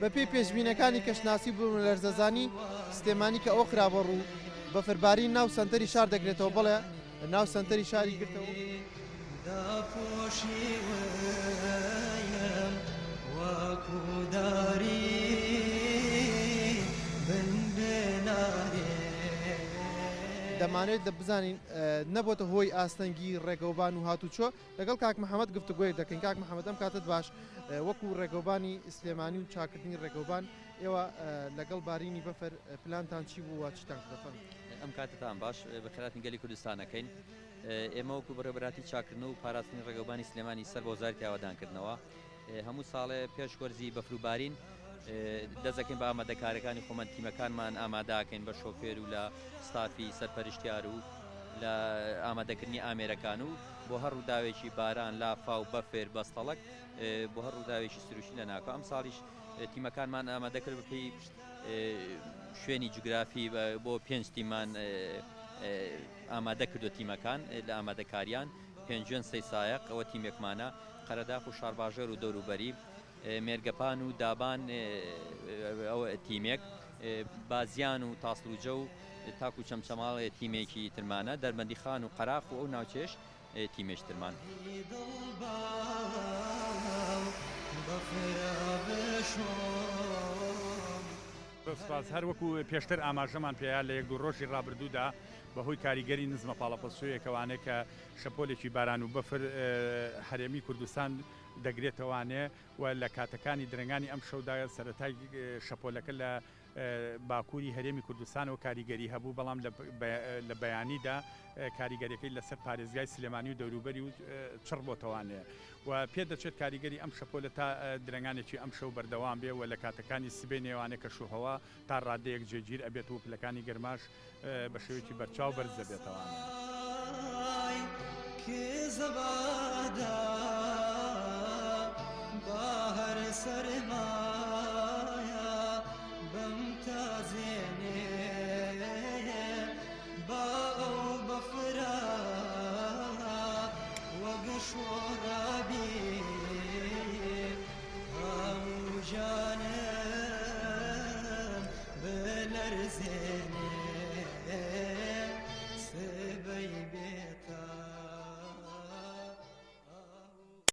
بەپێی پێشبینەکانی کەشناسی بوون لەرزەزانی سلێمانی کە ئەو خراپە ڕوو بەفرباری ناو سنتەری شار دەگرێتەوە بڵێ ناو سنتەری شاری گرتەوە دەمانێت بزانین نەبووتە هۆی ئاستەنگی ڕێگەوبان و هاتوچۆ لەگەڵ کاک محەممەد گفتوگوۆی دەکەین کاک محەممەد ئەم کاتت باش وەکو ڕێگەوبانی سلێمانی و چاکردنی ڕێگەوبان ئێوە لەگەڵ بارینی بەفەر پلانتان چی بوو چتان دەفەن ئەم کاتتان باش بەخێراتی گەلی کوردستانەکەین ئێمە وەکو بەڕێبەراتی چاکردن و پاراستنی ڕێگەوبانی سلێمانی سەر بۆ وەزارەتی ئاوادانکردنەوە هەموو ساڵێ پێش وەرزی بەفروبارین دەزەکەین بە ئامادەکارەکانی خۆمەند تیمەکانمان ئاماداکەین بە شۆفێر و لە ستافی سەرپەرشتیار و لە ئامادەکردنی ئامێرەکان و بۆ هەر ڕووداوێکی باران لافا و بەفێر بەستەڵک بۆ هەر ڕووداوێکی سروشی لە ناکە ئەم ساڵیش تیمەکانمان ئامادەکرد بکەی شوێنی جوگرافی بۆ 5 تیمان ئامادە کردو تیمەکان لە ئامادەکاریان پێنجێن سەی سایق ئەوە تیمێکمانە قەرەداخ و شارباژێر و دەوروبەری مێرگەپان و دابان ئەوە تیمێک بازیان و تاسڵوجە و تاکو و چەمچەماڵ تیمێکی ترمانە دەربەندی خان و قەراق و ئەو ناوچێش تیمێش ترمان سپاس هەر وەکو پێشتر ئاماژەمان پێیا لە 1 ڕۆژی ڕابردوودا بەهۆی کاریگەری نزمە پاڵەپەسوویەکەوانەیە کە شەپۆلێکی باران و بەفر هەرێمی کوردستان دەگرێتەوانێ و لە کاتەکانی درنگانی ئەم شەودا سەرەتای شەپۆلەکە لە باکووری هەرێمی کوردستان و کاریگەری هەبوو بەڵام لە بەیانیدا کاریگەریەکەی لەسەر پارێزگای سلێمانی و دەوروبەری و چڕ بۆتەوانێ و پێ دەچێت کاریگەری ئەم شەپۆلە تا درنگانێکی ئەم شەو بەردەوام بێ و لە کاتەکانی سبەی نێوانێ کە شوهەوە تا ڕادەیەک جێگیر ئەبێت و پلەکانی گەرماش بە شێوەیەکی بەرچاو بەرز دەبێتەوانێ Canım belerze